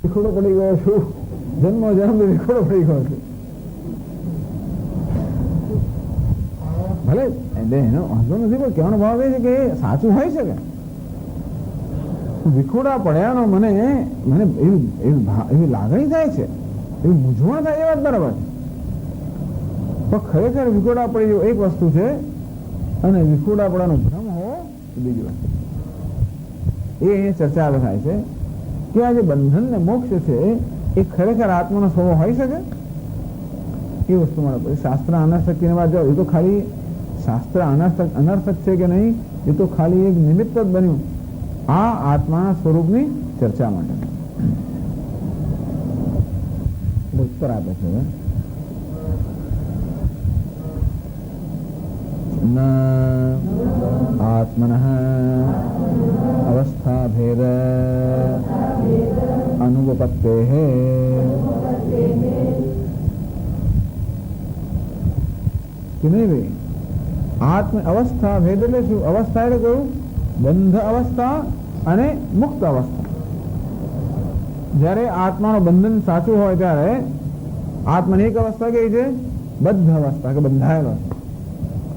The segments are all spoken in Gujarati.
વિખોડો પડી ગયો છું, જન્મ વિખોડો પડી ગયો છું. ભલે એનો વાંધો નથી, પણ કહેવાનો ભાવ એ છે કે સાચું હોય શકે. વિખોડા પડ્યાનો મને એવી લાગણી થાય છે, એવી મૂંઝવણ થાય, એ વાત બરાબર છે. પણ ખરેખર વિખોડા પડી જવું એક વસ્તુ છે, અને વિખોડા પડવાનો ભ્રમ હો એ બીજી વસ્તુ. એ અહીંયા ચર્ચા થાય છે કે આ જે બંધન ને મોક્ષ છે એ ખરેખર આત્માનો સ્વભાવ હોઈ શકે, એ વસ્તુ મળે. પછી શાસ્ત્ર અનર્થક વાત જાઓ, એ તો ખાલી શાસ્ત્ર અનર્થક છે કે નહીં, એ તો ખાલી એક નિમિત્ત જ બન્યું આ આત્માના સ્વરૂપની ચર્ચા માટે. ઉત્તર આપે છે ન આત્મનઃ અવસ્થા ભેદ અનુપપત્તેઃ. કે નહીં ભાઈ, આત્મ અવસ્થા ભેદ એટલે શું? અવસ્થા એટલે કહ્યું બંધ અવસ્થા અને મુક્ત અવસ્થા. જયારે આત્માનો બંધન સાચું હોય ત્યારે આત્માની એક અવસ્થા કઈ છે? બદ્ધ અવસ્થા કે બંધાયેલો.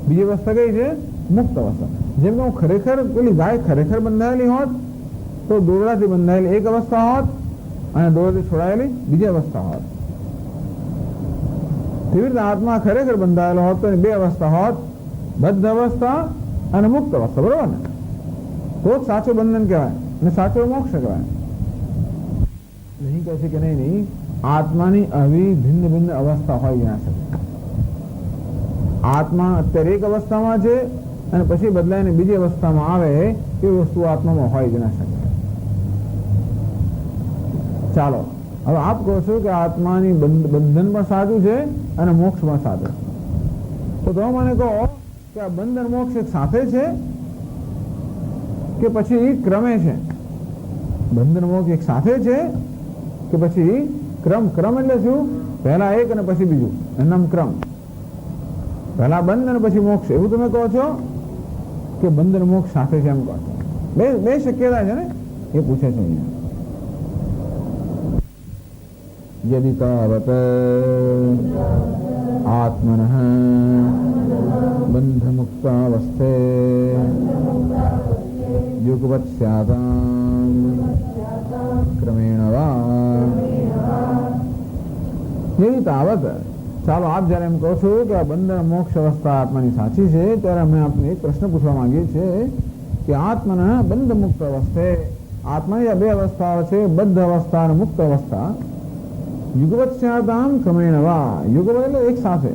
બીજી અવસ્થા કઈ છે? મુક્ત અવસ્થા. જેમ કે હું ખરેખર પેલી ગાય ખરેખર બંધાયેલી હોત તો દોરડાથી બંધાયેલી એક અવસ્થા હોત, અને દોરડાથી છોડાયેલી બીજી અવસ્થા હોત. તેવી રીતે આત્મા ખરેખર બંધાયેલો હોત તો બે અવસ્થા હોત, બદ્ધ અવસ્થા અને મુક્ત અવસ્થા. બરોબર ને? તો જ સાચું બંધન કહેવાય અને સાચો મોક્ષ કહેવાય. નહીં કહે છે કે નહીં, આત્માની આવી ભિન્ન ભિન્ન અવસ્થા હોય ના શકે. આત્મા અત્યારે એક અવસ્થામાં છે અને પછી બદલાઈને બીજી અવસ્થામાં આવે, એ વસ્તુ આત્મામાં હોય જ ના શકે. ચાલો હવે આપ કહો છો કે આત્માની બંધન પણ સાચું છે અને મોક્ષ પણ સાચું. તો તમે મને કહો કે આ બંધન મોક્ષ એક સાથે છે કે પછી ક્રમે છે? બંધન મોક્ષ એક સાથે છે કે પછી ક્રમ? ક્રમ એટલે શું? પહેલા એક અને પછી બીજું, એનું ક્રમ. પહેલા બંધ અને પછી મોક્ષ, એવું તમે કહો છો કે બંધન મોક્ષ સાથે છે એમ કહો છો? બે શક્યતા છે ને, એ પૂછે છે અહીંયા. યદિ તાવત આત્મનઃ બંધ મુક્તાવસ્થે યુગવત સ્યાતામ ક્રમેણ વા. યદિ તાવત, ચાલો આપ જયારે એમ કહો છો કે આ બંધન મોક્ષ અવસ્થા આત્માની સાચી છે, ત્યારે અમે આપને એક પ્રશ્ન પૂછવા માંગીએ છીએ કે આત્માના બંધ મુક્ત અવસ્થે, આત્માની બે અવસ્થાઓ છે, બદ્ધ અવસ્થા અને મુક્ત અવસ્થા. યુગવત સ્યાતામ ક્રમેણ વા. યુગવત એટલે એક સાથે.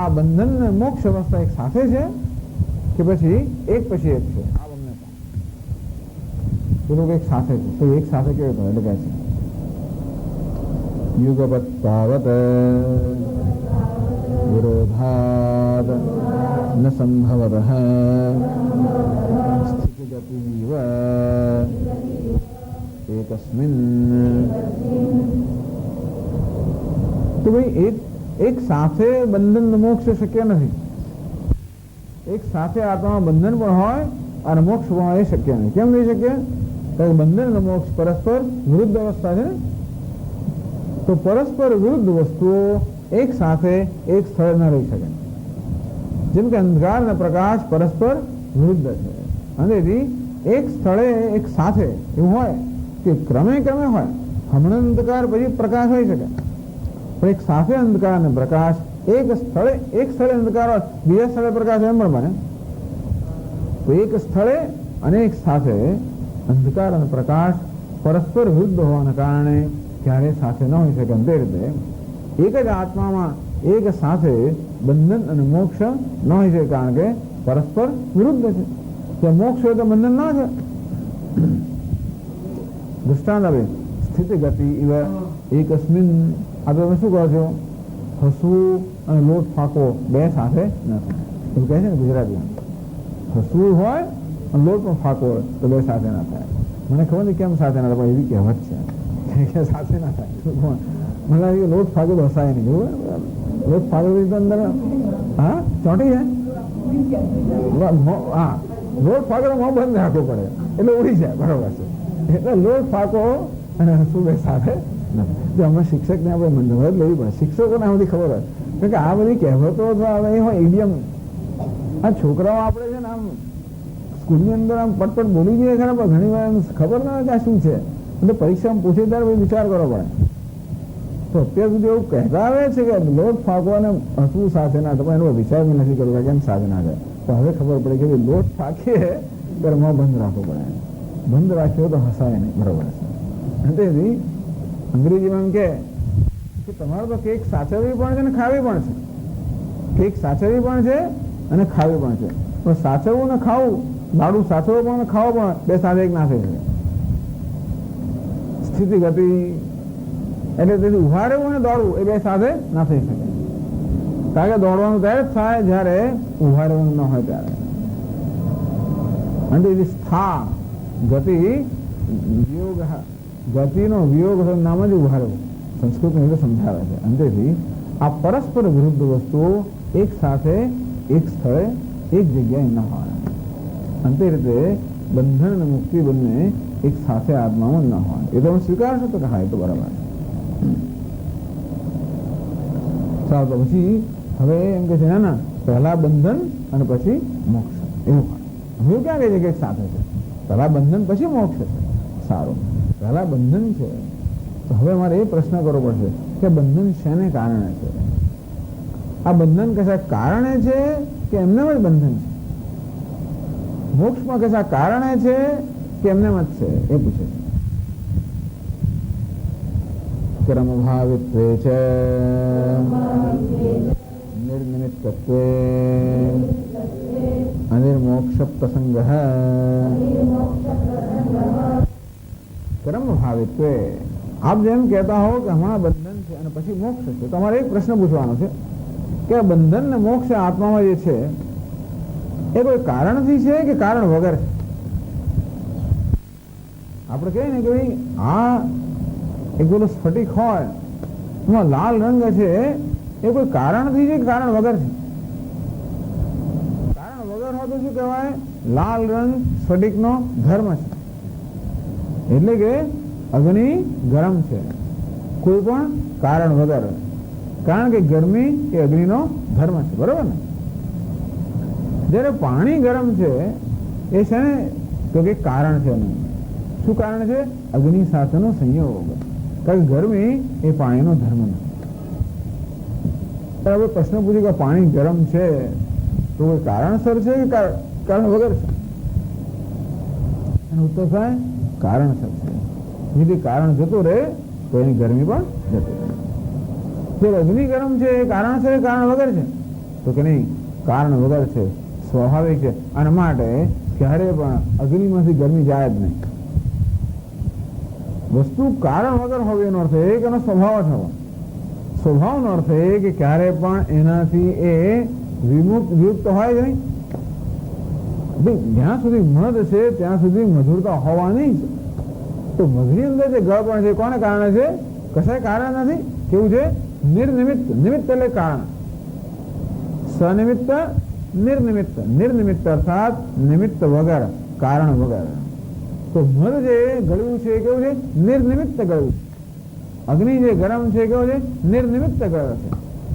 આ બંધન અને મોક્ષ અવસ્થા એક સાથે છે કે પછી એક પછી એક છે? આ બંને પેલું એક સાથે છે. તો એક સાથે કેવું થાય? એટલે કહે છે યુગવત તાવત વિરોધાદ ન સંભવતઃ સ્થિતિગતિવ એકસ્મિન. તો ભાઈ એક સાથે બંધન મોક્ષ શક્ય નથી. એક સાથે આત્મામાં બંધન પણ હોય અને મોક્ષ પણ હોય, એ શક્ય નહીં. કેમ નહીં શક્ય? કારણ કે બંધન અને મોક્ષ પરસ્પર વિરુદ્ધ અવસ્થા છે ને. તો પરસ્પર વિરુદ્ધ વસ્તુઓ એક સાથે એક સ્થળે ન રહી શકે. જેમ કે અંધકાર અને પ્રકાશ પરસ્પર વિરુદ્ધ છે, અને એક સ્થળે એક સાથે એવું હોય કે ક્રમે ક્રમે હોય. હમણાં અંધકાર પછી પ્રકાશ હોઈ શકે, પણ એક સાથે અંધકાર અને પ્રકાશ એક સ્થળે અંધકાર હોય, બીજા સ્થળે પ્રકાશ એમ પણ બને. તો એક સ્થળે અને એક સાથે અંધકાર અને પ્રકાશ પરસ્પર વિરુદ્ધ હોવાના કારણે ક્યારેય સાથે ન હોઈ શકે. તે રીતે એક જ આત્મામાં એક સાથે બંધન અને મોક્ષ ન હોઈ શકે, કારણ કે પરસ્પર વિરુદ્ધ છે. ત્યાં મોક્ષ હોય તો બંધન ના છે. દૃષ્ટાંત હવે સ્થિતિ ગતિ ઇવ એકસ્મિન. આ તમે શું કહો છો? હસવું અને લોટ ફાંકો બે સાથે ન થાય, એવું કહે છે ને ગુજરાતીમાં. હસવું હોય અને લોટ પણ ફાંકો હોય તો બે સાથે ના થાય. મને ખબર નહીં કેમ સાથે ના થાય, એવી કહેવત છે સાથે ના થાય. મને લાગે લોટ ફાંકે તો હસાય નહીં. એવું લોટ ફાંકે તો અંદર હા ચોંટી જાય. હા, લોટ ફાંકે તો મોં બંધ રાખવું પડે એટલે ઉડી જાય. બરોબર છે. એટલે લોટ ફાંકો અને હસવું બે સાથે નથી. જો અમે શિક્ષકને આપણે મદદ લેવી પડે, શિક્ષકોને આ બધી ખબર હોય, કારણ કે આ બધી કહેવતો એ હોય ઇડિયમ. આ છોકરાઓ આપણે છે ને આમ સ્કૂલની અંદર આમ પટપટ બોલી જઈએ ખરા, પણ ઘણી વાર ખબર ના હોય કે આ શું છે, એટલે પરીક્ષામાં પૂછે ત્યારે વિચાર કરવો પડે. તો અત્યાર સુધી એવું કહેતા આવે છે કે લોટ ફાંકો અને હસવું સાથે ના થાય, એનો વિચાર બી નથી કરવો કેમ સાથે ના થાય. તો હવે ખબર પડે કે લોટ ફાંકીએ ત્યારે મોં બંધ રાખવો પડે, બંધ રાખ્યો તો હસાય નહીં. બરોબર છે. તેથી અંગ્રેજીમાં એમ કે તમારે તો કેક સાચવવી પણ છે ને ખાવી પણ છે. કેક સાચવવી પણ છે અને ખાવી પણ છે. પણ સાચવવું ને ખાવું, લાડુ સાચવવું પણ ખાવો પણ બે સાથે એક ના થઈ શકે. સ્થિતિ ગતિ એટલે તેથી ઉભા રહેવું અને દોડવું એ બે સાથે ના થઈ શકે. કારણ કે દોડવાનું ત્યારે જ થાય જયારે ઉભા રહેવાનું ન હોય ત્યારે. અને તેથી સ્થા ગતિ વિયોગ, ગતિનો વિયોગ નામ જ ઉભા રહેવું સંસ્કૃતમાં એટલે સમજાવે છે. અને તેથી આ પરસ્પર વિરુદ્ધ વસ્તુઓ એક સાથે એક સ્થળે એક જગ્યાએ ન હોય. અને તે રીતે બંધન અને મુક્તિ બંને એક સાથે આત્મામાં ન હોય. એ તમે સ્વીકારશો તો હા એ તો બરાબર. સારું, તો પછી હવે એમ કે છે ના પહેલા બંધન અને પછી મોક્ષ એવું હોય. હવે ક્યાં કહે છે કે એક સાથે છે, પહેલા બંધન પછી મોક્ષ છે. સારું, પહેલા બંધન છે તો હવે મારે એ પ્રશ્ન કરવો પડશે કે બંધન શેને કારણે છે? આ બંધન કશા કારણે છે કે એમને જ બંધન છે? મોક્ષમાં કશા કારણે છે કે એમને જ છે એ પૂછે છે. કર્મ ભાવિત્વે છે નિર્નિમિત્તત્વે અનિર્મોક્ષ પ્રસંગ. કર્મ ભાવિત્વે, આપ જેમ કહેતા હો કે હમણાં બંધન છે અને પછી મોક્ષ છે, તમારે એક પ્રશ્ન પૂછવાનો છે કે બંધન ને મોક્ષ આત્મામાં જે છે એ કોઈ કારણથી છે કે કારણ વગર છે? આપણે કહીએ ને કે ભાઈ આ એક પેલો સ્ફટિક હોય એમાં લાલ રંગ છે, એ કોઈ કારણથી છે કે કારણ વગર છે? કારણ વગર હોય તો શું કહેવાય? લાલ રંગ સ્ફટિકનો ધર્મ છે, એટલે કે અગ્નિ ગરમ છે કોઈ પણ કારણ વગર. કારણ કે ગરમી એ અગ્નિનો ધર્મ છે, બરોબર ને? જ્યારે પાણી ગરમ છે એ છે ને તો કે કારણ છે નહીં. શું કારણ છે? અગ્નિ સાથેનો સંયોગ. કારણ કે ગરમી એ પાણીનો ધર્મ નથી. હવે પ્રશ્ન પૂછ્યો કે પાણી ગરમ છે તો કોઈ કારણસર છે કે કારણ વગર છે? એનો ઉત્તર થાય કારણસર છે. જેથી કારણ જતો રહે તો એની ગરમી પણ જતી રહે. જો અગ્નિ ગરમ છે એ કારણસર કારણ વગર છે તો કે નહીં, કારણ વગર છે, સ્વાભાવિક છે. અને માટે ક્યારે પણ અગ્નિમાંથી ગરમી જાય જ નહીં. વસ્તુ કારણ વગર હોવી એનો અર્થ એ કે એનો સ્વભાવ જ હોવો. સ્વભાવનો અર્થ એ કે ક્યારે પણ એનાથી એ વિયુક્ત હોય જ નહીં. જ્યાં સુધી મધ છે ત્યાં સુધી મધુરતા હોવાની જ. તો મધની અંદર જે ગળપણ છે કોને કારણે છે? કશાય કારણ નથી. કેવું છે? નિર્નિમિત્ત. નિમિત્ત એટલે કારણ. સનિમિત્ત, નિર્નિમિત્ત. નિર્નિમિત્ત અર્થાત નિમિત્ત વગર, કારણ વગર. તો મધ જે ગળ્યું છે કેવું છે? નિર્નિમિત્ત ગળ્યું. અગ્નિ જે ગરમ છે કેવું છે? નિર્નિમિત્ત ગરમ છે.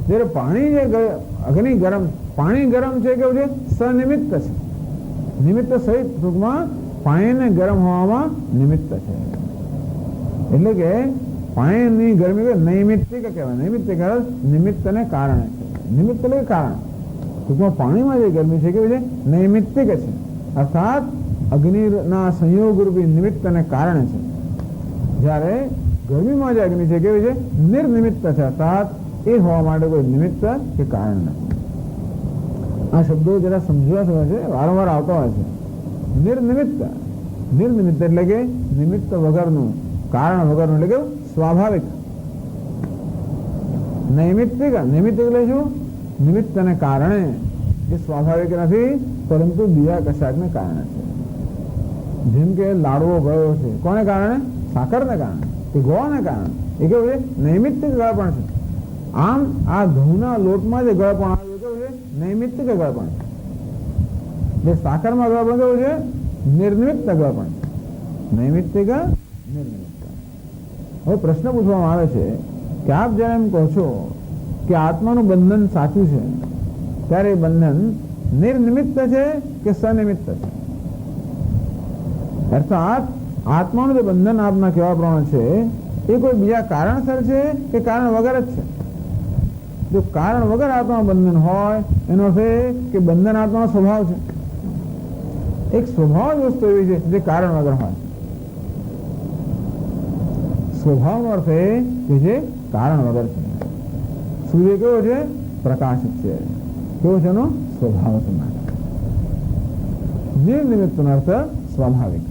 જ્યારે પાણી જે અગ્નિ ગરમ, પાણી ગરમ છે કેવું છે? સનિમિત્ત છે. નિમિત્ત સહિત ટૂંકમાં પાણીને ગરમ હોવામાં નિમિત્ત છે. એટલે કે પાણીની ગરમી નૈમિત્તિક કહેવાય. નૈમિત્તિક નિમિત્તને કારણે છે. નિમિત્ત એટલે કારણ. ટૂંકમાં પાણીમાં જે ગરમી છે કેવી છે? નૈમિત્તિક છે. અર્થાત અગ્નિના સંયોગ રૂપી નિમિત્તને કારણે છે. જ્યારે ગરમીમાં જે અગ્નિ છે કેવી છે? નિર્નિમિત્ત છે. અર્થાત એ હોવા માટે કોઈ નિમિત્ત કે કારણ નથી. આ શબ્દો જરા સમજવા હોય છે, વારંવાર આવતા હોય છે. નિર્નિમિત્ત. નિર્નિમિત્ત એટલે કે નિમિત્ત વગરનું, કારણ વગરનું, એટલે કે સ્વાભાવિક. નૈમિત્તિક. નૈમિત્તિક એટલે શું? નિમિત્તને કારણે. એ સ્વાભાવિક નથી પરંતુ બીજા કશાકને કારણે છે. જેમ કે લાડવો ગળ્યો છે કોને કારણે? સાકરને કારણે કે ગોળને કારણે. એ કેવું છે? નૈમિત્તિક ગળપણ છે. આમ આ ઘઉંના લોટમાં જે ગળપણ આવ્યું કેવું છે? નૈમિત્તિક ગળપણ. જે સાકરમાં ગળપણ કેવું છે? નિર્નિમિત્ત ગળપણ. નૈમિત્તિક, નિર્નિમિત્ત. હવે પ્રશ્ન પૂછવામાં આવે છે કે આપ જ્યારે એમ કહો છો કે આત્માનું બંધન સાચું છે, ત્યારે એ બંધન નિર્નિમિત્ત છે કે સનિમિત્ત છે? અર્થાત આત્માનું જે બંધન આપના કહેવા પ્રમાણે છે એ કોઈ બીજા કારણસર છે કે કારણ વગર જ છે? જો કારણ વગર આત્મા બંધન હોય એનો અર્થ એ કે બંધન આત્માનો સ્વભાવ છે. એક સ્વભાવ જ વસ્તુ એવી છે જે કારણ વગર હોય. સ્વભાવનો અર્થ એ કે જે કારણ વગર છે. સૂર્ય કેવો છે? પ્રકાશિત છે. કેવો છે એનો સ્વભાવ છે. નિર્નિમિત્તનો અર્થ સ્વાભાવિક,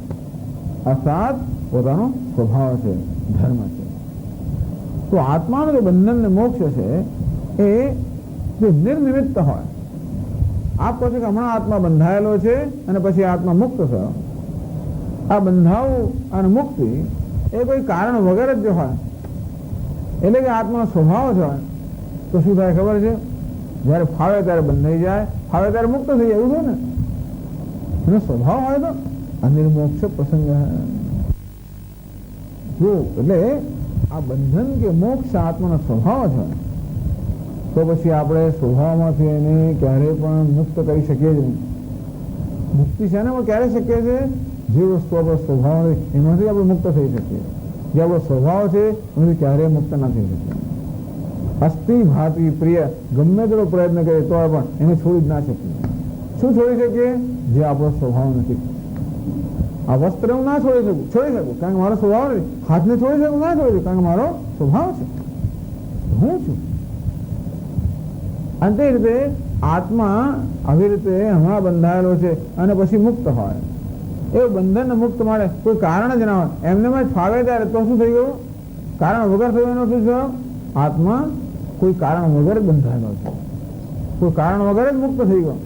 અર્થાત પોતાનો સ્વભાવ છે, ધર્મ છે. તો આત્માનું જે બંધન ને મોક્ષ છે એ જો નિર્નિમિત્ત હોય, આપ કહો છો કે હમણાં આત્મા બંધાયેલો છે અને પછી આત્મા મુક્ત થયો, આ બંધાવું અને મુક્તિ એ કોઈ કારણ વગર જ જો હોય, એટલે કે આત્માનો સ્વભાવ જ હોય, તો શું થાય ખબર છે? જયારે ફાવે ત્યારે બંધાઈ જાય, ફાવે ત્યારે મુક્ત થઈ જાય, એવું છે ને? એનો સ્વભાવ હોય તો અનિર્મોક્ષ પ્રસંગ. જો એટલે આ બંધન કે મોક્ષ આત્માનો સ્વભાવ છે, તો પછી આપણે સ્વભાવમાંથી એને ક્યારે પણ મુક્ત કરી શકીએ જ નહીં. મુક્તિ છે ને ક્યારે શક્ય છે? જે વસ્તુ આપણો સ્વભાવ હોય એમાંથી આપણે મુક્ત થઈ શકીએ. જે આપણો સ્વભાવ છે એમાંથી ક્યારેય મુક્ત ના થઈ શકીએ. અસ્થિ ભાતિ પ્રિય ગમે તેટલો પ્રયત્ન કરીએ તો પણ એને છોડી જ ના શકીએ. શું છોડી શકીએ? જે આપણો સ્વભાવ નથી. આ વસ્ત્ર હું ના છોડી શકું કારણ કે મારો સ્વભાવ નથી. હાથને છોડી શકું ના છોડી શકું કારણ કે મારો સ્વભાવ છે, હું છું. અને તે રીતે આત્મા આવી રીતે હમણાં બંધાયેલો છે અને પછી મુક્ત હોય, એ બંધન મુક્ત મળે કોઈ કારણ જ ના હોય, એમને જ ફાવે ત્યારે તો શું થઈ ગયું? કારણ વગર થયું એનો શું થયો? આત્મા કોઈ કારણ વગર જ બંધાયેલો છે, કોઈ કારણ વગર જ મુક્ત થઈ ગયો.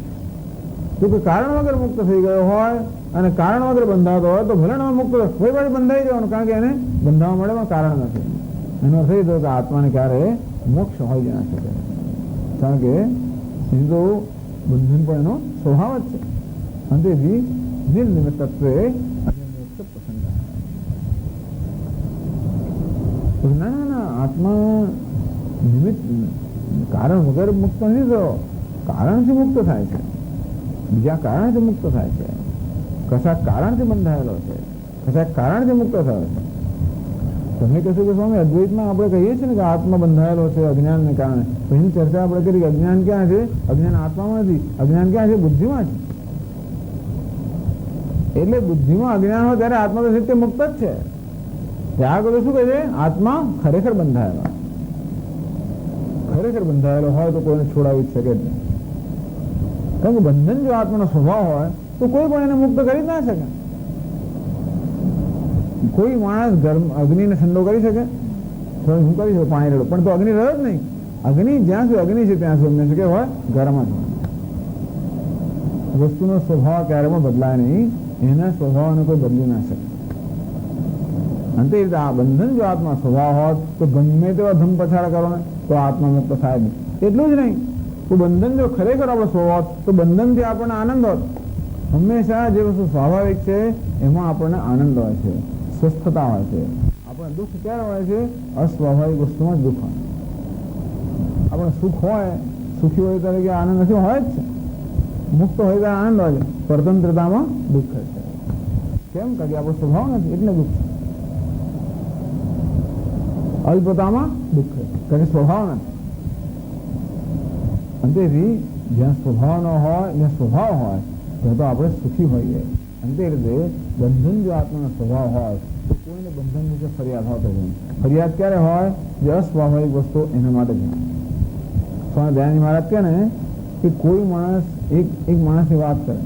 જો કોઈ કારણ વગર મુક્ત થઈ ગયો હોય અને કારણ વગર બંધાતો હોય તો ભલે મુક્ત કોઈ પાછી બંધાઈ જવાનું, કારણ કે એને બંધાવવા માટે કારણ નથી. એનો અર્થ એ થયો કે આત્માને ક્યારે મોક્ષ હોય જ ના શકે, કારણ કે સીધો બંધન પણ એનો સ્વભાવ જ છે. અને તેથી નિર્નિમિત્તત્વે અનિર્મોક્ષ પ્રસંગ. ના આત્મા નિમિત્ત કારણ વગર મુક્ત નથી થયો, કારણથી મુક્ત થાય છે, બીજા કારણથી મુક્ત થાય છે, કશા કારણથી બંધાયેલો છે, કશા કારણથી મુક્ત થયો છે. તમે કહેશો કે સ્વામી અદ્વૈતમાં આપણે કહીએ છીએ ને કે આત્મા બંધાયેલો છે અજ્ઞાનને કારણે. પહેલી ચર્ચા આપણે કરી કે અજ્ઞાન ક્યાં છે? અજ્ઞાન આત્મામાં નથી, અજ્ઞાન ક્યાં છે? બુદ્ધિમાં છે. એટલે બુદ્ધિમાં અજ્ઞાન હોય ત્યારે આત્મા તો નિત્ય મુક્ત જ છે. ત્યાં આગળ શું કહે છે? આત્મા ખરેખર બંધાયેલો, ખરેખર બંધાયેલો હોય તો કોઈને છોડાવી જ શકે જ નહીં. કારણ કે બંધન જો આત્માનો સ્વભાવ હોય તો કોઈ પણ એને મુક્ત કરી જ ના શકે. કોઈ માણસ અગ્નિને ઠંડો કરી શકે? હું કરી શકું પાણી રેડો, પણ તો અગ્નિ રહ્યો જ નહીં. અગ્નિ જ્યાં સુધી અગ્નિ છે ત્યાં સુધી અમને કે હોય ગરમ જ હોય. વસ્તુનો સ્વભાવ ક્યારે પણ બદલાય નહીં, એના સ્વભાવને કોઈ બદલી ના શકે. અને તે રીતે આ બંધન જો આત્મા સ્વભાવ હોત તો ગમે તેવા ધમ પછાડા કરો ને તો આત્મા મુક્ત થાય નહીં. એટલું જ નહીં, તો બંધન જો ખરેખર આપણો સ્વભાવ હોત તો બંધનથી આપણને આનંદ હોત. હંમેશા જે વસ્તુ સ્વાભાવિક છે એમાં આપણને આનંદ હોય છે, સ્વસ્થતા હોય છે. આપણે દુઃખ ક્યારે હોય છે? અસ્વાભાવિક વસ્તુમાં જ દુઃખ હોય. આપણે સુખ હોય, સુખી હોય ત્યારે આનંદ નથી, હોય જ છે. મુક્ત હોય ત્યારે આનંદ હોય છે, સ્વતંત્રતામાં દુઃખ છે. કેમ? કારણ કે આપણો સ્વભાવ નથી એટલે દુઃખ છે. અલ્પતામાં દુઃખ છે કારણ કે સ્વભાવ નથી. અને તેથી જ્યાં સ્વભાવ ન હોય, જ્યાં સ્વભાવ હોય ત્યાં તો આપણે સુખી હોઈએ. અને તે રીતે બંધન જો આત્માનો સ્વભાવ હોય તો કોઈને બંધન વિશે ફરિયાદ હોતો નહીં. ફરિયાદ ક્યારે હોય? જે અસ્વાભાવિક વસ્તુ એના માટે જ. સ્વામી દયાનંદ મહારાજ કહે ને કે કોઈ માણસ એક માણસની વાત કરે,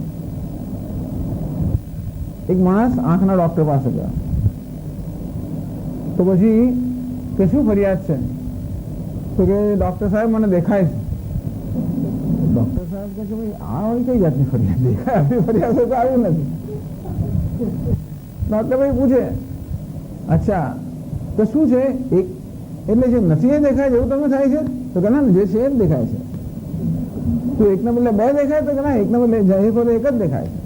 એક માણસ આંખના ડોક્ટર પાસે ગયા તો પછી કે શું ફરિયાદ છે? તો કે ડોક્ટર સાહેબ મને દેખાય છે. ડોક્ટર સાહેબ કહે છે ભાઈ આ વાળી કઈ જાતની ફરિયાદ દેખાય? આપણી ફરિયાદ તો આવી નથી. ડોક્ટર ભાઈ પૂછે અચ્છા તો શું છે? એક એટલે જે નથી એ દેખાય છે એવું તમને થાય છે? તો કે ના જે છે એ જ દેખાય છે. તો એકને બદલે બે દેખાય? તો કે ના એકને બદલે એક જ દેખાય છે.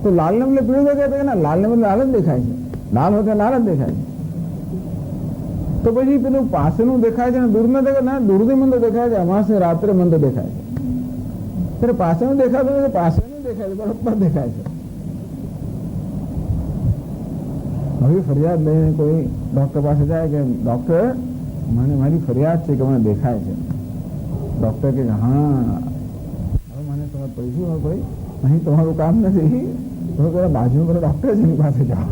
તો લાલને બદલે પીળું દેખાય? તો કે ના લાલને બદલે લાલ જ દેખાય છે. લાલ હોય તો લાલ જ દેખાય છે. તો પછી પેલું પાસેનું દેખાય છે ને દૂર ન દેખાય, ના દૂરથી મને તો દેખાય છે, અમાસે રાત્રે મને તો દેખાય છે. ત્યારે પાસેનું દેખાતું નથી, પાસેનું દેખાય છે, બરોબર દેખાય છે. હવે ફરિયાદ લઈને કોઈ ડોક્ટર પાસે જાય કે ડોક્ટર મને મારી ફરિયાદ છે કે મને દેખાય છે. ડોક્ટર કે હા હવે મને સમજ પડી શું ભાઈ અહીં તમારું કામ નથી, તમે પેલા બાજુ પેલા ડોક્ટર છે એની પાસે જાઓ,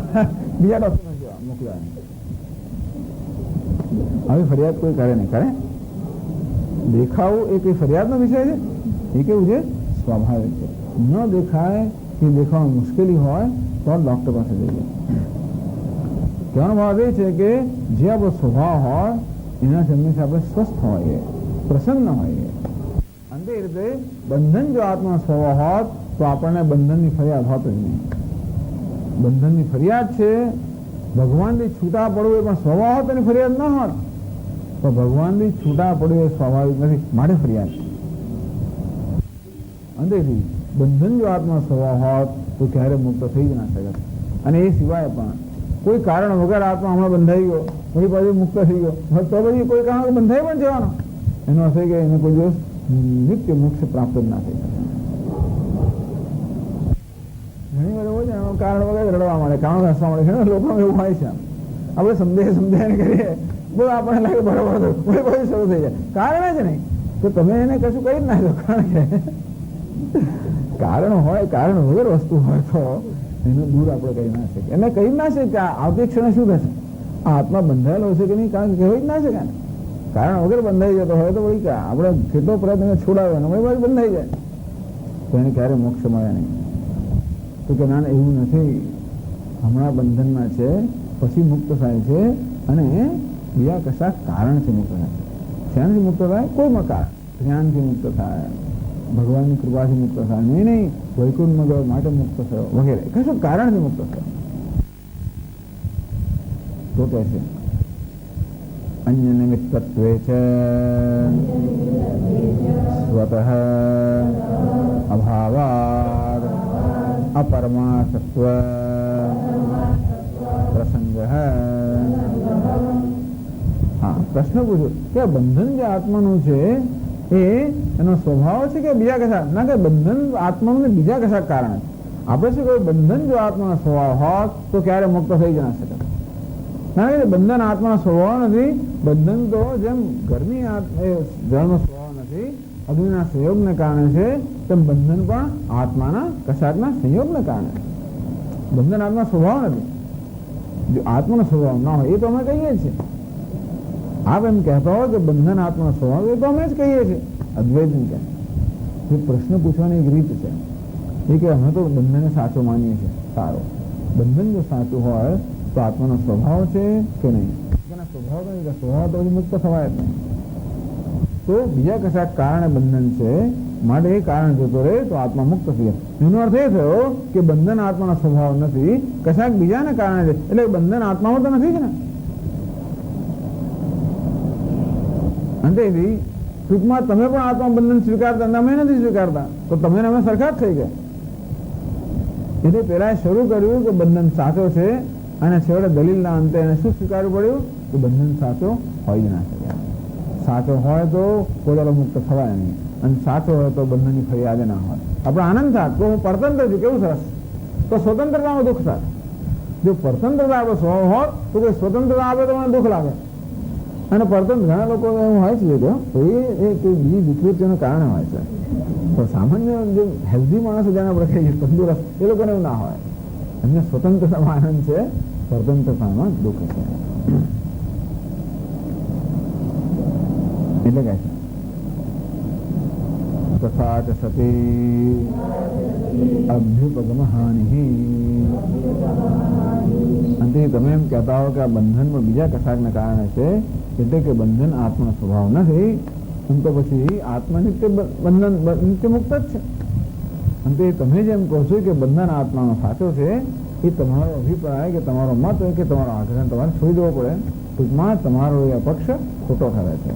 બીજા ડોક્ટર જવા મોકલા. હવે ફરિયાદ કોઈ કરે નહીં, કરે દેખાવું એ કઈ ફરિયાદનો વિષય છે? એ કેવું છે? સ્વાભાવિક છે. ન દેખાય કે દેખાવામાં મુશ્કેલી હોય તો ડોક્ટર પાસે જઈએ. કહેવાનો ભાવ એ છે કે જે આપણો સ્વભાવ હોય એનાથી હંમેશા આપણે સ્વસ્થ હોઈએ, પ્રસન્ન હોઈએ. અંતે રીતે બંધન જો આત્મા સ્વભાવ હોત તો આપણને બંધનની ફરિયાદ હોત જ નહીં. બંધનની ફરિયાદ છે, ભગવાનથી છૂટા પડવું એ પણ સ્વભાવ હોત એની ફરિયાદ ન હોત, તો ભગવાનથી છૂટા પડવું એ સ્વાભાવિક નથી, માટે ફરિયાદ છે. અંતેથી બંધન જો આત્મા સ્વભાવ હોત તો ક્યારે મુક્ત થઈ જ ના શકે. અને એ સિવાય પણ કોઈ કારણ વગર આત્મા હમણાં બંધાઈ ગયો પછી પાછું મુક્ત થઈ ગયો તો પછી કોઈ કારણ બંધાઈ પણ જવાનો, એનો અર્થ કે એને કોઈ દિવસ નિત્ય મોક્ષ પ્રાપ્ત જ ના થઈ શકે. ઘણી વાર એવું છે કારણ વગર રડવા મળે, કારણ હસવા મળે છે, લોકો એવું હોય છે. આપણે સમજાય કરીએ બહુ આપણને લાગે બરાબર પછી શરૂ થઈ જાય. કારણ જ નહીં તો તમે એને કશું કરી જ ના દો. કારણ કે કારણ હોય, કારણ વગર વસ્તુ હોય તો એનું દૂર આપણે કહી ના શકીએ. એને કહી ના શકીએ કે આવતી ક્ષણે શું થશે, આ આત્મા બંધાયેલો હશે કે નહીં, કારણ કહેવાય જ ના શકે. કારણ વગર બંધાઈ જતો હોય તો વળી આપણે કેટલો પ્રયત્ન છોડાવ્યો વળી બંધાઈ જાય તો એને ક્યારે મોક્ષ મળે નહીં. તો કે ના એવું નથી, હમણાં બંધનમાં છે પછી મુક્ત થાય છે અને બીજા કશા કારણથી મુક્ત થાય. શેનાથી મુક્ત થાય? કોઈમાં કારણ, જ્ઞાનથી મુક્ત થાય, ભગવાનની કૃપાથી મુક્ત થાય, નહીં વૈકુંઠમાં ગયો માટે મુક્ત થયો વગેરે કશું કારણથી મુક્ત થયો. તો કહે છે અન્ય નિમિત્તત્વે છે સ્વતઃ અભાવાદ અપરમાર્થત્વ પ્રસંગ. હા, પ્રશ્ન પૂછ્યો કે બંધન જે આત્માનું છે એનો સ્વભાવ છે કે બીજા કશા? ના કે બંધન આત્માનું ને બીજા કશા કારણ. આપણે શું કહ્યું, બંધન જો આત્માનો સ્વભાવ હોત તો ક્યારે મુક્ત થઈ જ ના શકે. ના કે બંધન આત્માનો સ્વભાવ નથી. બંધન તો જેમ ગરમી જળનો સ્વભાવ નથી, અગ્નિના સંયોગને કારણે છે, તેમ બંધન પણ આત્માના કશાકના સંયોગને કારણે. બંધન આત્મા સ્વભાવ નથી. જો આત્માનો સ્વભાવ ના હોય એ તો અમે કહીએ છીએ. આપ એમ કહેતા હોય કે બંધન આત્માનો સ્વભાવ, એ તો અમે જ કહીએ છીએ. અદ્વૈત કહે એ પ્રશ્ન પૂછવાની એક રીત છે એ કે અમે તો બંધનને સાચો માનીએ છીએ. સારો, બંધન જો સાચું હોય તો આત્માનો સ્વભાવ છે કે નહીં? સ્વભાવ નહીં, સ્વભાવ તો મુક્ત થવાય જ નહીં. તો બીજા કશાક કારણે બંધન છે, માટે એ કારણ જતો રહે તો આત્મા મુક્ત થઈ જાય. એનો અર્થ એ થયો કે બંધન આત્માનો સ્વભાવ નથી, કશાક બીજાને કારણે છે, એટલે બંધન આત્મામાં તો નથી જ ને. અંતેથી ટૂંકમાં તમે પણ આત્મા બંધન સ્વીકારતા, અમે નથી સ્વીકારતા, તો તમે અમે સરખા જ થઈ ગયા. એટલે પેલા શરૂ કર્યું કે બંધન સાચો છે અને છેવટે દલીલના અંતે એને શું સ્વીકારવું પડ્યું કે બંધન સાચો હોય જ ના શકે. સાચો હોય તો પોતાનો મુક્ત થવાય નહીં, અને સાચો હોય તો બંધનની ફરિયાદ ના હોય. આપણે આનંદ થાય તો હું પરતંત્ર છું, કેવું સરસ. તો સ્વતંત્રતામાં દુઃખ થાય. જો પરતંત્રતા આપણો સ્વભાવ હોત તો કોઈ સ્વતંત્રતા આપે તો મને દુઃખ લાગે. અને પરતંત્ર ઘણા લોકો એવું હોય છે તો એ બીજી વિકૃતિઓને કારણે હોય છે. પણ સામાન્ય જે હેલ્ધી માણસો જેને આપણે કહીએ તંદુરસ્ત, એ લોકોને એવું ના હોય. એમને સ્વતંત્રતામાં આનંદ છે, સ્વતંત્રતામાં દુઃખ છે. એટલે કહે છે તથા ચ સતી અભ્યુપગમ હાનિ. અંતે તમે એમ કહેતા હો કે આ બંધનમાં બીજા કશાકના કારણે છે, એટલે કે બંધન આત્માનો સ્વભાવ નથી, એમ તો પછી આત્મા નિત્ય બંધન નિત્ય મુક્ત જ છે. અંતે તમે જેમ કહો છો કે બંધન આત્માનો સાચો છે, એ તમારો અભિપ્રાય કે તમારો મત હોય કે તમારો આગ્રહ તમારે છોડી દેવો પડે. ટૂંકમાં તમારો એ અપક્ષ ખોટો ઠરે છે.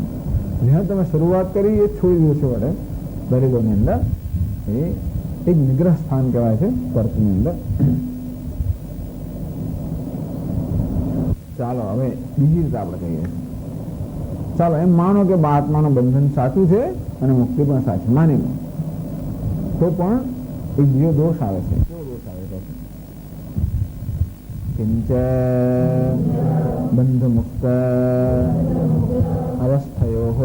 જ્યાં તમે શરૂઆત કરી એ છોડી દીધું છે વડે દરેકોની અંદર. એ એક નિગ્રહ સ્થાન કહેવાય છે પર્થની અંદર. ચાલો હવે બીજી રીતે આપણે કહીએ છીએ ચાલો એમ માનો કે આત્માનું બંધન સાચું છે અને મુક્તિ પણ સાચી માની લો, તો પણ એક બીજો દોષ આવે છે. કેવો દોષ આવે છે? કિંચ બંધ મુક્ત અવસ્થયોઃ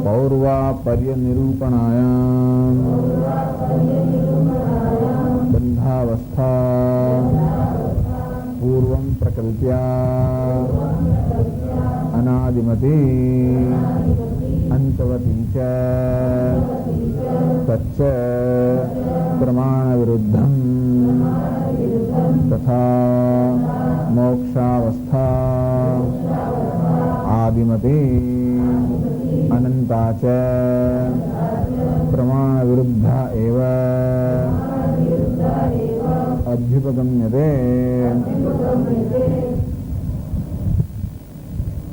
પૌર્વાપર્ય નિરૂપણાયામ બંધાવસ્થા પૂર્વં પ્રકલ્પ્યા અનાદિમતી અંતવતી ચ તચ્ચ પ્રમાણ વિરુદ્ધમ તથા મોક્ષાવસ્થા આદિમતી અનંતા ચ પ્રમાણ વિરુદ્ધા એવ અભ્યુપગમ્યતે.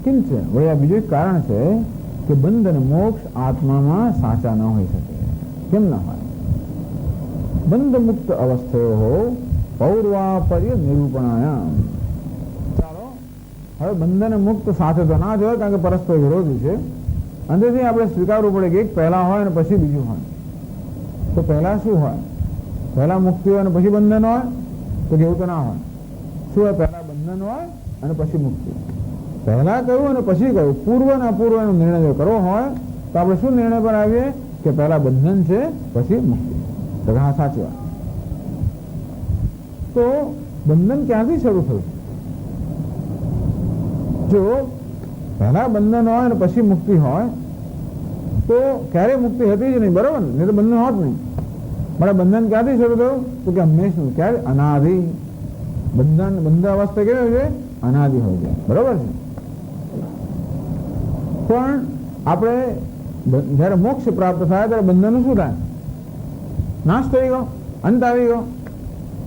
કિંચ વળી આ બીજું એક કારણ છે કે બંધ અને મોક્ષ આત્મામાં સાચા ન હોઈ શકે. કેમ ન હોય? બંધ મુક્ત અવસ્થયો પૌર્વાપર્ય નિરૂપણાયામ. ચાલો હવે બંધન મુક્ત સાથે તો ના જોઈએ, કારણ કે પરસ્પર વિરોધી છે. અંદરથી આપણે સ્વીકારવું પડે કે એક પહેલા હોય અને પછી બીજું હોય. તો પહેલા શું હોય? પહેલા મુક્તિ હોય અને પછી બંધન હોય? તો કેવું તો ના હોય. શું હોય? પહેલા બંધન હોય અને પછી મુક્તિ. પહેલા કહ્યું અને પછી કહ્યું, પૂર્વ અને અપૂર્વનો નિર્ણય જો કરવો હોય તો આપણે શું નિર્ણય પર આવીએ કે પહેલા બંધન છે પછી મુક્તિ. તો હા, સાચી વાત. તો બંધન ક્યાંથી શરૂ થયું? જો પહેલા બંધન હોય અને પછી મુક્તિ હોય તો ક્યારે મુક્તિ હતી જ નહીં, બરોબર ને? નહીં તો બંધન હોત નહીં. મારા બંધન ક્યાંથી શરૂ થયું? તો કે હંમેશનું. ક્યારે? અનાદિ. બંધ અવસ્થા કેવી હોય છે? અનાદિ હોય છે, બરોબર છે. પણ આપણે જયારે મોક્ષ પ્રાપ્ત થાય ત્યારે બંધનનું શું થાય? નાશ થઈ ગયો, અંત આવી ગયો.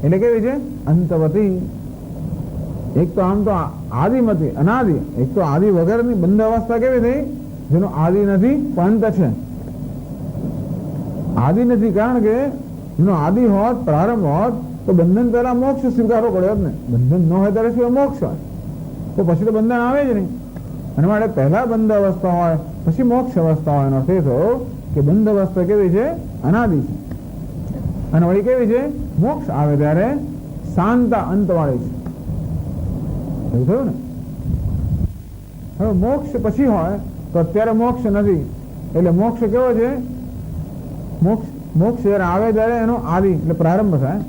એટલે કેવી છે? અંતવતી. એક તો આમ તો આદિમતી, અનાદિ. એક તો આદિ વગરની બંધ અવસ્થા કેવી થઈ? જેનો આદિ નથી પણ અંત છે. આદિ નથી કારણ કે એનો આદિ હોત, પ્રારંભ હોત તો બંધન પહેલા મોક્ષ સ્વીકારવો પડ્યો ને. બંધન ન હોય ત્યારે શું મોક્ષ હોય? તો પછી તો બંધન આવે જ નહીં. અને માટે પહેલા બંધ અવસ્થા હોય પછી મોક્ષ અવસ્થા હોય એનો અર્થ એ થયો કે બંધ અવસ્થા કેવી છે? અનાદિ છે. અને વળી કેવી છે? મોક્ષ આવે ત્યારે શાંતા અંતવાળી છે. એવું થયું ને? હવે મોક્ષ પછી હોય તો અત્યારે મોક્ષ નથી. એટલે મોક્ષ કેવો છે? મોક્ષ જયારે આવે ત્યારે એનો આદિ એટલે પ્રારંભ થાય.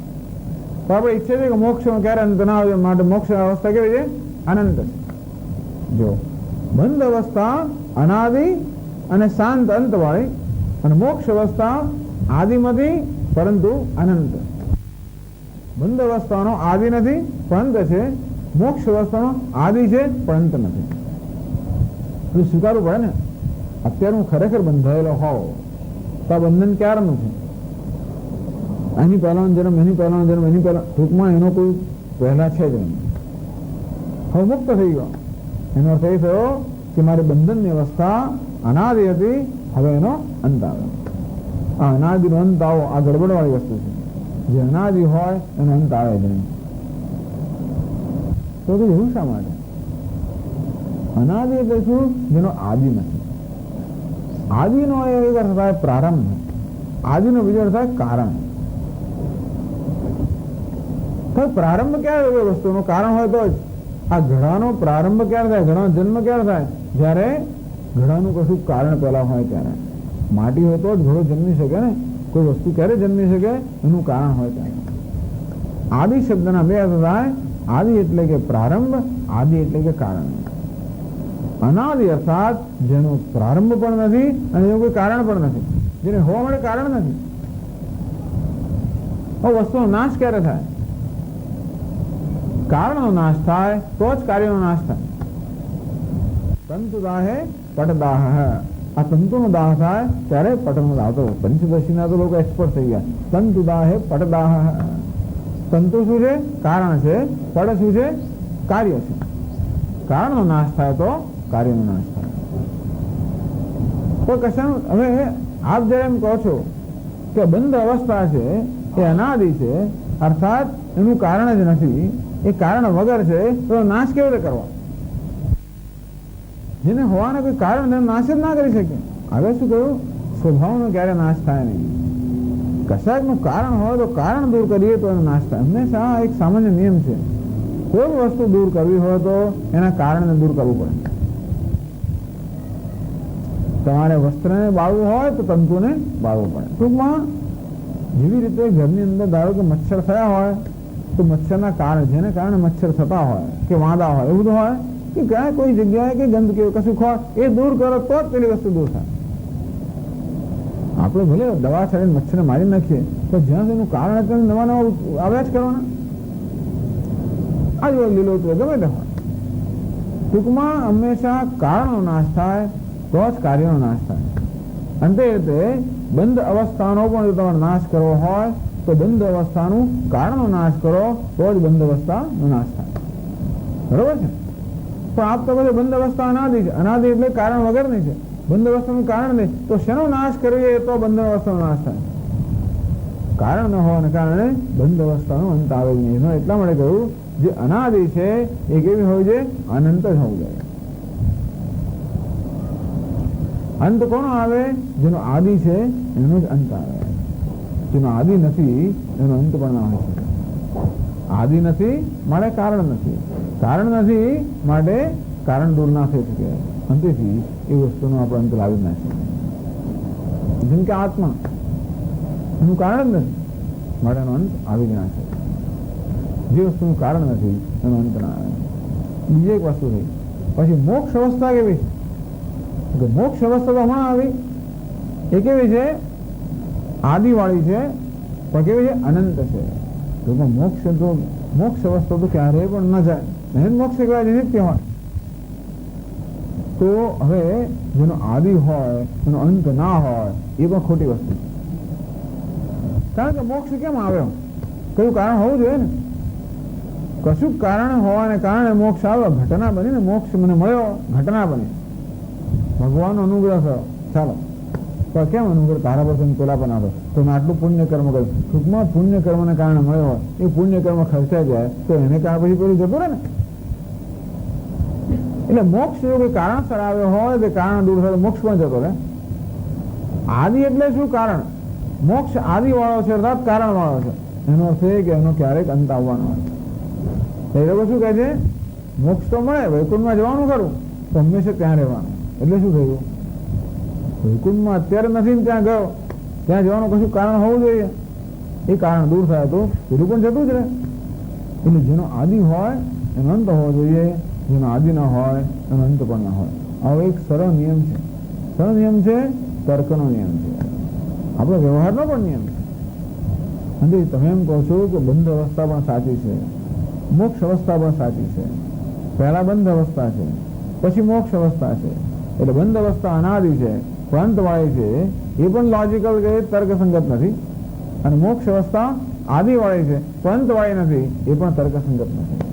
તો આપણે ઈચ્છે છે કે મોક્ષ ક્યારે અંત ના આવે, માટે મોક્ષ અવસ્થા કેવી છે? અનંત છે. જો બંધ અવસ્થા અનાદિ અને શાંત અંતવાળી, અને મોક્ષ અવસ્થા આદિમતી પરંતુ અનંત. બંધ અવસ્થાનો આદિ નથી પણ અંત છે. મોક્ષ અવસ્થાનો આદિ છે પણ અંત નથી. એટલે સ્વીકારવું પડે ને. અત્યારે હું ખરેખર બંધાયેલો હોવ તો આ બંધન ક્યારનું છે? એની પહેલાનો જન્મ, એની પહેલાનો જન્મ, એની પહેલા, ટૂંકમાં એનો કોઈ પહેલા છે જ નહીં. હવે મુક્ત થઈ ગયો એનો અર્થ એ થયો કે મારી બંધનની અવસ્થા અનાદિ હતી, હવે એનો અંત આવે. આ અનાદિનો અંત આવો આ ગડબડવાળી વસ્તુ છે. જે અનાદિ હોય એનો અંત આવે જ નહીં. તો એવું શા માટે? અનાદિ એટલે શું? જેનો આદિ નથી. આદિનો એક અર્થ થાય પ્રારંભ, આદિનો બીજો અર્થ થાય કારણ. તો પ્રારંભ ક્યારે હોય વસ્તુનો? કારણ હોય તો જ. આ ઘડાનો પ્રારંભ ક્યારે થાય? ઘડાનો જન્મ ક્યારે થાય? જ્યારે ઘડાનું કશું કારણ પહેલા હોય ત્યારે. માટી હોય તો જ ઘડો જન્મી શકે ને. કોઈ વસ્તુ ક્યારે જન્મી શકે? એનું કારણ હોય ત્યારે. આદિ શબ્દના બે અર્થ થાય. આદિ એટલે કે પ્રારંભ, આદિ એટલે કે કારણ. અનાદિ અર્થાત જેનો પ્રારંભ પણ નથી અને જેનું કોઈ કારણ પણ નથી, જેને હોવા માટે કારણ નથી. વસ્તુનો નાશ ક્યારે થાય? કારણનો નાશ થાય તો જ કાર્યનો નાશ થાય. તંતુ દાહે પટદાહ. આ તંતુનો દાહ થાય ત્યારે પટનો દાહ. તો પંચદશીના તો લોકો એક્સપર્ટ થઈ ગયા. તંતુ દાહે પટદાહ. તંતુ શું છે? કારણ છે. પટ શું છે? કાર્ય છે. કારણનો નાશ થાય તો કાર્યનો નાશ થાય. કોઈ કશાનું હવે આપ જયારે એમ કહો છો કે બંધ અવસ્થા છે એ અનાદિ છે, અર્થાત એનું કારણ જ નથી, એ કારણ વગર છે, તો નાશ કેવી રીતે કરવો? જેને હોવાના કોઈ કારણ નાશ જ ના કરી શકે. હવે શું કહ્યું? સ્વભાવનો ક્યારે નાશ થાય નહીં. કશાકનું કારણ હોય તો કારણ દૂર કરીએ તો એનો નાશ થાય. હંમેશા એક સામાન્ય નિયમ છે, કોઈ વસ્તુ દૂર કરવી હોય તો એના કારણને દૂર કરવું પડે. તમારે વસ્ત્રને બાળવું હોય તો તંતુને બાળવું પડે. ટૂંકમાં જેવી રીતે ઘરની અંદર ધારો કે મચ્છર થયા હોય તો મચ્છરના કારણ, જેને કારણે મચ્છર થતા હોય કે વાંદા હોય, એવું બધું હોય કે ક્યાંય કોઈ જગ્યાએ કે ગંદકી કશું હોય એ દૂર કરો તો જ પેલી વસ્તુ દૂર થાય. આપણે ભલે દવા છાડીને મચ્છરને મારી નાખીએ તો જ્યાં તેનું કારણ હતું નવા નવા આવ્યા જ કરવાના. આ જો લીલોતરી ગમે તે હોય. ટૂંકમાં હંમેશા કારણનો નાશ થાય તો જ કાર્યનો નાશ થાય. અંતે રીતે બંધ અવસ્થાનો પણ જો તમારે નાશ કરવો હોય તો બંધ અવસ્થાનું કારણનો નાશ કરો તો જ બંધ અવસ્થાનો નાશ થાય. બરોબર છે? પણ આપ તો બધે બંધ અવસ્થા અનાદિ છે. અનાદિ એટલે કારણ વગરની છે. બંધ અવસ્થાનું કારણ નહીં તો શેનો નાશ કરીએ તો બંધ અવસ્થાનો નાશ થાય? કારણ ન હોવાને કારણે બંધ અવસ્થાનો અંત આવે જ નહીં. એટલા માટે કહ્યું જે અનાદિ છે એ કેવી હોવી જોઈએ? અનંત જ હોવું જોઈએ. અંત કોનો આવે? જેનો આદિ છે એનો જ અંત આવે. જેનો આદિ નથી એનો અંત પણ ના હોય શકે. આદિ નથી માટે કારણ નથી, કારણ નથી માટે કારણ દૂર ના થઈ શકે. અંતેથી એ વસ્તુનો આપણે અંત લાવી જ ના શકીએ. જેમ કે આત્મા એનું કારણ જ નથી માટે એનો અંત આવી જ ના શકે. જે વસ્તુનું કારણ નથી એનો અંત ના આવે. બીજી એક વસ્તુ થઈ પછી મોક્ષ અવસ્થા કેવી છે? મોક્ષ અવસ્થા તો હમણાં આવી. એ કેવી છે? આદિવાળી છે પણ કેવી છે? અનંત છે. મોક્ષ અવસ્થા તો ક્યારેય પણ ન જાય. એને મોક્ષ કહેવાય, નિત્ય હોય. તો હવે જેનો આદિ હોય એનો અંત ના હોય એ પણ ખોટી વસ્તુ છે. કારણ કે મોક્ષ કેમ આવ્યો? કયું કારણ હોવું જોઈએ ને? કશું કારણ હોવાને કારણે મોક્ષ આવ્યો. ઘટના બની ને મોક્ષ મને મળ્યો, ઘટના બની, ભગવાનનો અનુગ્રહ થયો. ચાલો તો કેમ અનુગ્રહ? તારા પર તમે પેલા પણ આવ્યો તો મેં આટલું પુણ્ય કર્મ કર્યું. ટૂંકમાં પુણ્ય કર્મને કારણે મળ્યો હોય એ પુણ્ય કર્મ ખર્ચાઈ જાય તો એને કારણે પછી પેલું જતું રહે ને. એટલે મોક્ષ જો કોઈ કારણસર આવ્યો હોય તો કારણ દૂર થાય મોક્ષ પણ જતો રહે. આદિ એટલે શું? કારણ. મોક્ષ આદિ વાળો છે અર્થાત કારણ વાળો છે. એનો અર્થ એ કે એનો ક્યારેક અંત આવવાનો હોય. એ લોકો શું કહે છે? મોક્ષ તો મળે, વૈકુંઠમાં જવાનું ખરું તો હંમેશા ત્યાં રહેવાનું. એટલે શું થયું? વૈકુંઠમાં અત્યારે નથી ત્યાં ગયો, ત્યાં જવાનું કશું કારણ હોવું જોઈએ. એ કારણ દૂર થાય તો પેલું પણ જતું જ રહે. એટલે જેનો આદિ હોય એનો અંત હોવો જોઈએ, જેનો આદિ ન હોય એનો અંત પણ ના હોય. આવો એક સરળ નિયમ છે. સરળ નિયમ છે, તર્કનો નિયમ છે, આપણો વ્યવહારનો પણ નિયમ છે. અને તમે એમ કહો છો કે બંધ અવસ્થા પણ સાચી છે, મોક્ષ અવસ્થા પણ સાચી છે. પહેલા બંધ અવસ્થા છે પછી મોક્ષ અવસ્થા છે. એટલે બંધ અવસ્થા અનાદિ છે, અંતવાળી છે, એ પણ લોજિકલ કે તર્કસંગત નથી. અને મોક્ષ અવસ્થા આદિવાળી છે, અંતવાળી નથી, એ પણ તર્કસંગત નથી.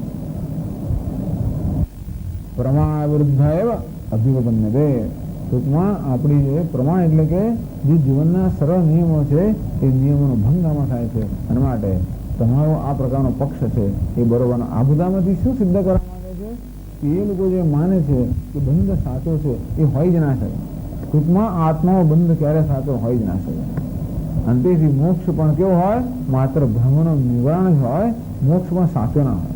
પ્રમાણ વિરુદ્ધ એવા અભિવપન્યતે. ટૂંકમાં આપણી જે પ્રમાણ એટલે કે જે જીવનના સરળ નિયમો છે એ નિયમોનો ભંગ આમાં થાય છે. અને માટે તમારો આ પ્રકારનો પક્ષ છે એ બરોબરનો. આ બધામાંથી શું સિદ્ધ કરવા માંગે છે કે એ લોકો જે માને છે કે બંધ સાચો છે એ હોય જ ના શકે. ટૂંકમાં આત્માનો બંધ ક્યારે સાચો હોય જ ના શકે. અંતેથી મોક્ષ પણ કેવો હોય? માત્ર ભ્રમનો નિવારણ જ હોય. મોક્ષ પણ સાચો ના હોય.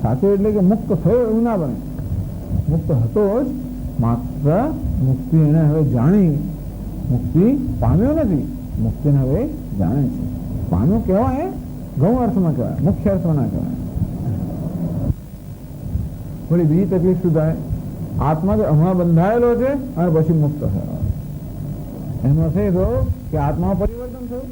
સાચો એટલે કે મુક્ત થયો એવું ના બને. મુક્ત હતો જ, માત્ર મુક્તિ એને હવે જાણી, મુક્તિ પામ્યો નથી, મુક્તિને હવે જાણે છે. પામ્યો કહેવાય ગૌ અર્થમાં કહેવાય, મુખ્ય અર્થમાં ના કહેવાય. થોડી બીજી તકલીફ શું થાય? આત્મા તો હમણાં બંધાયેલો છે અને પછી મુક્ત થયો. એનો થઈ થયો કે આત્મામાં પરિવર્તન થયું.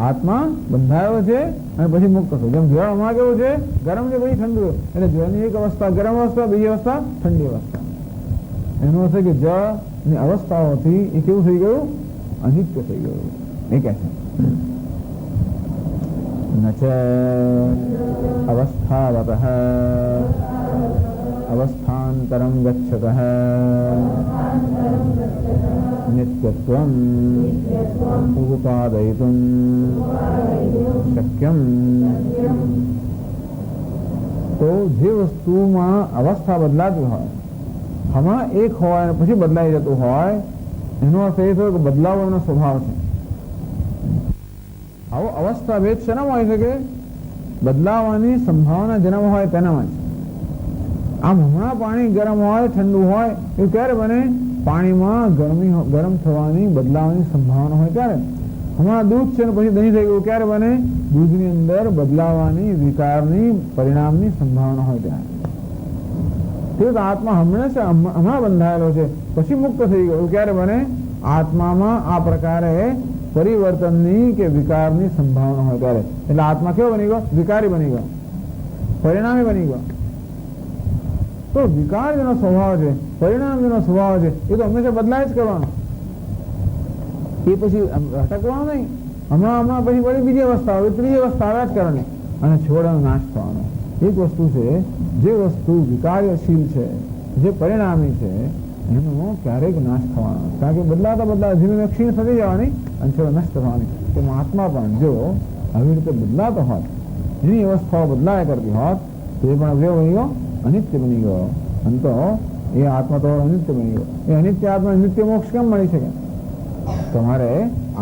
આત્મા બંધાયો છે અને પછી મુક્ત થયો. જેમ જળ હમણાં કેવું છે? ગરમ છે પછી ઠંડુ. એટલે જળની એક અવસ્થા ગરમ અવસ્થા, બીજી અવસ્થા ઠંડી અવસ્થા. એનો અર્થ કે જળની અવસ્થાઓથી એ કેવું થઈ ગયું? અનિત્ય થઈ ગયું. એ કહે છે નચ અવસ્થાવતઃ અવસ્થાંતરમ ગચ્છતઃ નિત્યત્વમ ઉપાદયિતુમ શક્યમ. તો જે વસ્તુમાં અવસ્થા બદલાતી હોય હમણાં એક હોય અને પછી બદલાઈ જતું હોય, એનો અર્થ એ થયો કે બદલાવ એનો સ્વભાવ છે. આવો અવસ્થા ભેદ શેનામાં હોય શકે? બદલાવાની સંભાવના જેનામાં હોય તેનામાં જ. આમ હમણાં પાણી ગરમ હોય ઠંડુ હોય એ ક્યારે બને? પાણીમાં ગરમ થવાની બદલાવાની સંભાવના હોય ત્યારે. હમણાં દૂધ છે ને પછી દહીં થઈ ગયું ક્યારે બને? દૂધની અંદર બદલાવાની વિકારની પરિણામની સંભાવના હોય ત્યારે. તે તો આત્મા હમણાં બંધાયેલો છે પછી મુક્ત થઈ ગયો ક્યારે બને? આત્મામાં આ પ્રકારે પરિવર્તનની કે વિકારની સંભાવના હોય ત્યારે. એટલે આત્મા કેવો બની ગયો? વિકારી બની ગયો, પરિણામી બની ગયો. તો વિકાર જેનો સ્વભાવ છે, પરિણામ જેનો સ્વભાવ છે, એ તો હંમેશા બદલાય જ કરવાનો. એ પછી અટકવાનું નહીં. હમણાં પછી વળી બીજી અવસ્થા આવે, ત્રીજી અવસ્થા આવ્યા જ કરવાની અને છોડનો નાશ થવાનો. એક વસ્તુ છે, જે વસ્તુ વિકારશીલ છે, જે પરિણામી છે, એનો ક્યારેક નાશ થવાનો. કારણ કે બદલાતા ધીમે ક્ષીણ થતી જવાની અને છોડ નષ્ટ થવાની. તેમાં આત્મા પણ જો આવી રીતે બદલાતો હોત, એની અવસ્થાઓ બદલાયા કરતી હોત, તો એ પણ કેવો બની ગયો? અનિત્ય બની ગયો. અને તો એ આત્મા તો અનિત્ય બની ગયો. એ અનિત્ય આત્મા નિત્ય મોક્ષ કેમ મળી શકે? તમારે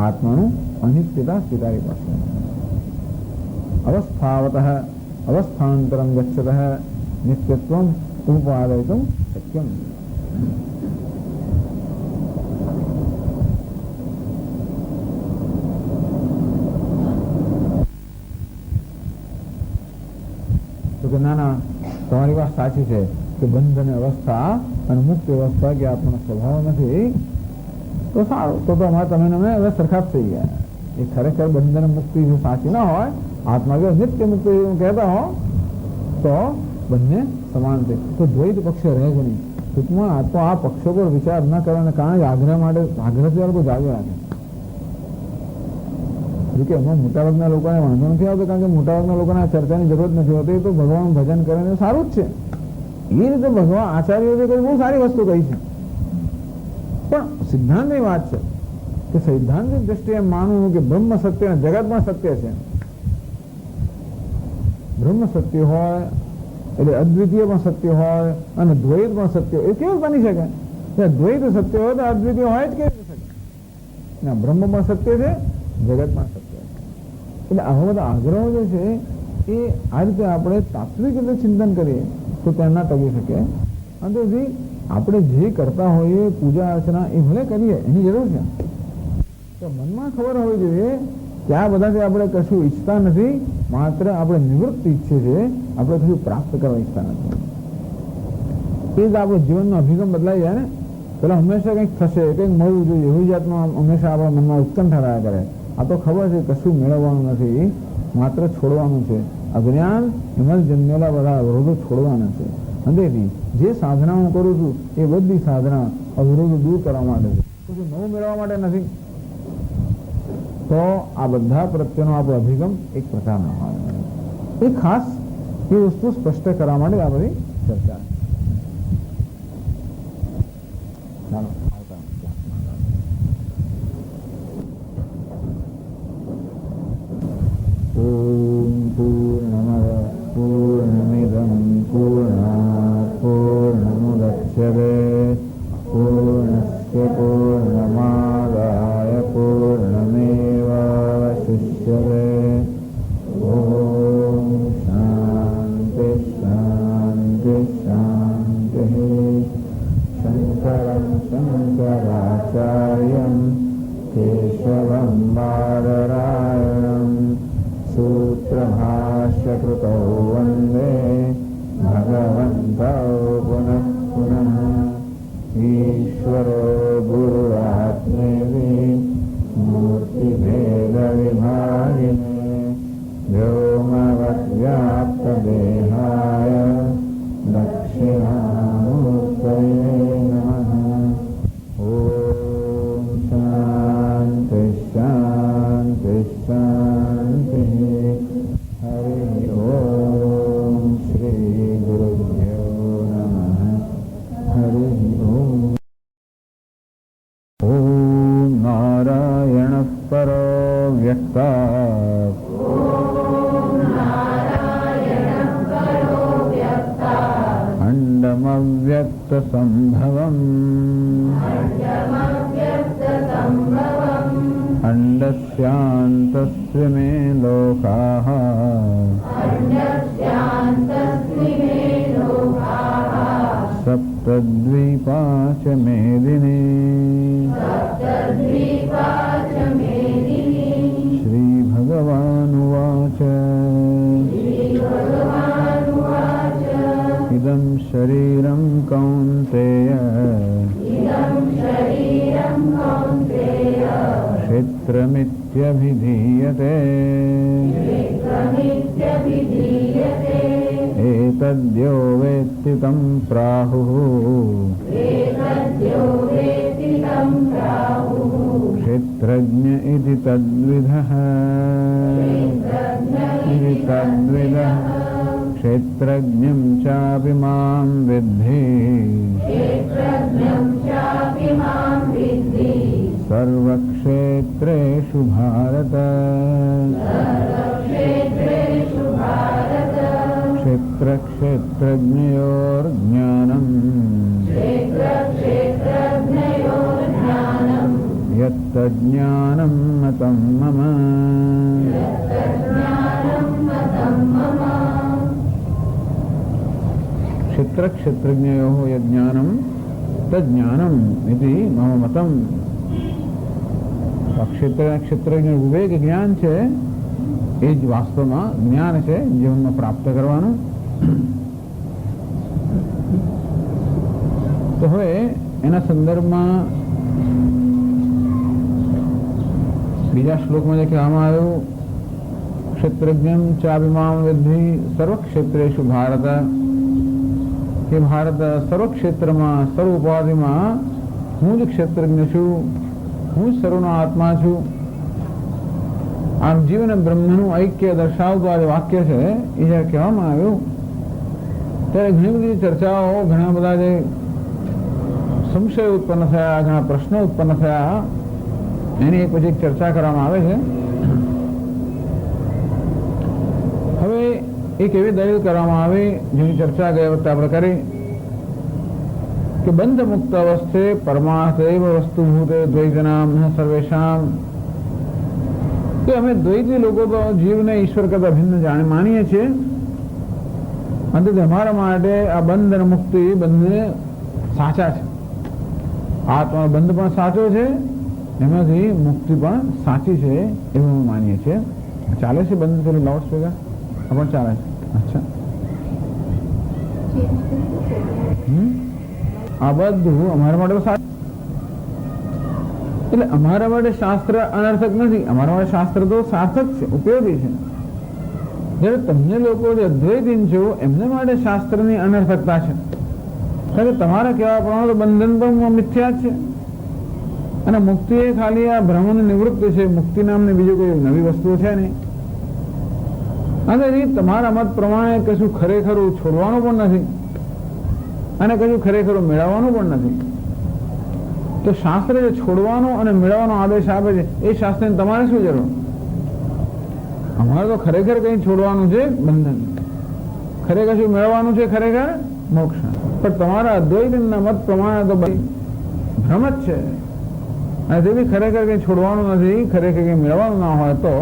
આત્માનું અનિત્યતા સ્વીકારી પડશે. અવસ્થાવત અવસ્થાંતરમ ગચ્છત નિત્યત્વમ ઉપાદયિતુમ શક્યમ. તો કે ના, તમારી વાત સાચી છે કે બંધન અવસ્થા અને મુક્ત અવસ્થા કે આપણો સ્વભાવ નથી. તો સારું, તો અમારે તમે હવે સરખા જ થઈ ગયા. એ ખરેખર બંધન મુક્તિ જો સાચી ના હોય, આત્મા જો નિત્ય મુક્તિ કહેતા હો, તો બંને સમાન છે. તો દ્વૈત પક્ષ રહે છે નહીં. ટૂંકમાં તો આ પક્ષો પર વિચાર ન કરવાને કારણે આગ્રહથી લોકો જાગે રાખે. જોકે એમાં મોટાભાગના લોકોને વાંધો નથી આવતો, કારણ કે મોટાભાગના લોકોને આ ચર્ચાની જરૂર નથી હોતી. તો ભગવાન ભજન કરે સારું જ છે. એ રીતે ભગવાન આચાર્યોએ કોઈ બહુ સારી વસ્તુ કહી છે. પણ સિદ્ધાંતની વાત છે કે સૈદ્ધાંતિક દ્રષ્ટિએ માનવું કે બ્રહ્મ સત્ય અને જગત પણ સત્ય છે. બ્રહ્મ સત્ય હોય એટલે અદ્વિતીય પણ સત્ય હોય અને દ્વૈત પણ સત્ય. એ કેવું બની શકે? દ્વૈત સત્ય હોય તો અદ્વિતીય હોય જ કેવી શકે? ના, બ્રહ્મ પણ સત્ય છે, જગત પણ સત્ય છે. એટલે આવા બધા આગ્રહો જે છે એ આ રીતે આપણે તાત્વિક રીતે ચિંતન કરીએ તો ત્યાં ના ટકી શકે. અને તો આપણે જે કરતા હોઈએ પૂજા અર્ચના એ ભલે કરીએ, એની જરૂર છે. તો મનમાં ખબર હોવી જોઈએ કે આ બધાથી આપણે કશું ઈચ્છતા નથી, માત્ર આપણે નિવૃત્તિ ઈચ્છીએ છીએ, આપણે કશું પ્રાપ્ત કરવા ઈચ્છતા નથી. એ જ આપણું જીવનનો અભિગમ બદલાઈ જાય ને. પેલા હંમેશા કંઈક થશે, કંઈક મળવું જોઈએ, એવી જાતમાં હંમેશા આપણા મનમાં ઉત્કંઠા રહ્યા કરે. આ તો ખબર છે કશું મેળવવાનું નથી, માત્ર છોડવાનું છે. અજ્ઞાન એમાં જન્મેલા બધા અવરોધો છોડવાના છે. અને જે સાધના હું કરું છું એ બધી સાધના અવરોધો દૂર કરવા માટે છે, કશું નવું મેળવવા માટે નથી. તો આ બધા પ્રત્યેનો આપણો અભિગમ એક પ્રકારનો હોય. એ ખાસ એ વસ્તુ સ્પષ્ટ કરવા માટે આ બધી ચર્ચા. ચાલો ઓમ પૂર્ણમદ પૂર્ણમિદં પૂર્ણાત પૂર્ણમુદચ્યતે પૂર્ણસ્ય પૂર્ણમાદાય પૂર્ણમેવાવશિષ્યતે. ઓમ શાંતિ શાંતિ શાંતિ. શંકરં શંકરાચાર્યં કેશવં બાદરાયણં सूत्रभाष्यकृतौ वन्दे भगवन्तौ पुनः पुनः. ईश्वरो गुरुरात्मेति मूर्तिभेदविभागिने व्योमवद्व्याप्तदेहाय दक्षिणामूर्तये नमः. ॐ शान्ति शान्ति शान्ति. हरि ओम. अंडस्यान्तस्य मे लोकाः सप्तद्वीपा च मेदिनी श्रीभगवानुवाच इदं शरीरं कौन्तेय क्षेत्रमित्यभिधीयते एतद्यो वेत्ति तं प्राहुः क्षेत्रज्ञ इति तद्विदः क्षेत्रज्ञं चापि मां विद्धि सर्वक्षेत्रेषु भारत क्षेत्रक्षेत्रज्ञयोर्ज्ञानम् यत्तज्ज्ञानं मतं मम क्षेत्रक्षेत्रज्ञयोः यज्ञानं तज्ज्ञानम् इति मम मतम्। ક્ષેત્ર ક્ષેત્રજ્ઞ વિવેક જ્ઞાન છે એ જ વાસ્તવમાં જ્ઞાન છે જીવનમાં પ્રાપ્ત કરવાનું. તો હવે એના સંદર્ભમાં બીજા શ્લોકમાં જે કહેવામાં આવ્યું ક્ષેત્રજ્ઞમ ચાપિમામ વિદ્ધિ સર્વક્ષેત્રેષુ ભારત, કે ભારત સર્વ ક્ષેત્રમાં સર્વ ઉપાધિમાં હું જ ક્ષેત્રજ્ઞ છું, હું સર્વનો આત્મા છું. આમ જીવ અને બ્રહ્મનું ઐક્ય દર્શાવતું આ જે વાક્ય છે એ જ્યારે કહેવામાં આવ્યું ત્યારે ઘણી બધી ચર્ચાઓ, ઘણા બધા જે સંશય ઉત્પન્ન થયા, ઘણા પ્રશ્નો ઉત્પન્ન થયા, એની એક પછી એક ચર્ચા કરવામાં આવે છે. હવે એક એવી દલીલ કરવામાં આવી જેની ચર્ચા ગયા વખતે આપણે કરી કે બંધ મુક્ત અવસ્થે પરમાર્થ એવ વસ્તુભૂતે દ્વૈતનામ સર્વેશામ, કે અમે દ્વૈતી લોકો તો જીવને ઈશ્વર કરતા ભિન્ન માનીએ છીએ, અંતે અમારા માટે આ બંધ અને મુક્તિ બંને સાચા છે. આત્મા બંધ પણ સાચો છે, એમાંથી મુક્તિ પણ સાચી છે એવું અમે માનીએ છીએ. ચાલે છે બંધ પેલું લાઉડ સ્પીકર પણ ચાલે છે. અચ્છા, આ બધું અમારા માટે સાચું. એટલે અમારા માટે શાસ્ત્ર અનર્થક નથી, અમારા માટે શાસ્ત્ર તો સાર્થક છે, ઉપયોગી છે. જ્યારે તમને લોકો જે અદ્વૈતીન છો એમને માટે શાસ્ત્રની અનર્થકતા છે. કારણ કે તમારા કહેવા પ્રમાણે તો બંધન પણ મિથ્યા જ છે અને મુક્તિ એ ખાલી આ ભ્રમની નિવૃત્તિ છે. મુક્તિ નામની બીજું કોઈ નવી વસ્તુ છે નહીં. અને તમારા મત પ્રમાણે કશું ખરેખરું છોડવાનું પણ નથી અને કશું ખરેખરું મેળવવાનું પણ નથી. તો શાસ્ત્ર જે છોડવાનો અને મેળવવાનો આદેશ આપે છે એ શાસ્ત્રની તમારે શું જરૂર? અમારે તો ખરેખર કંઈ છોડવાનું છે બંધન, ખરેખર શું મેળવવાનું છે? ખરેખર મોક્ષ. પણ તમારા અદ્વૈતના મત પ્રમાણે તો ભ્રમ જ છે અને તે બી ખરેખર કંઈ છોડવાનું નથી, ખરેખર કંઈ મેળવવાનું ના હોય તો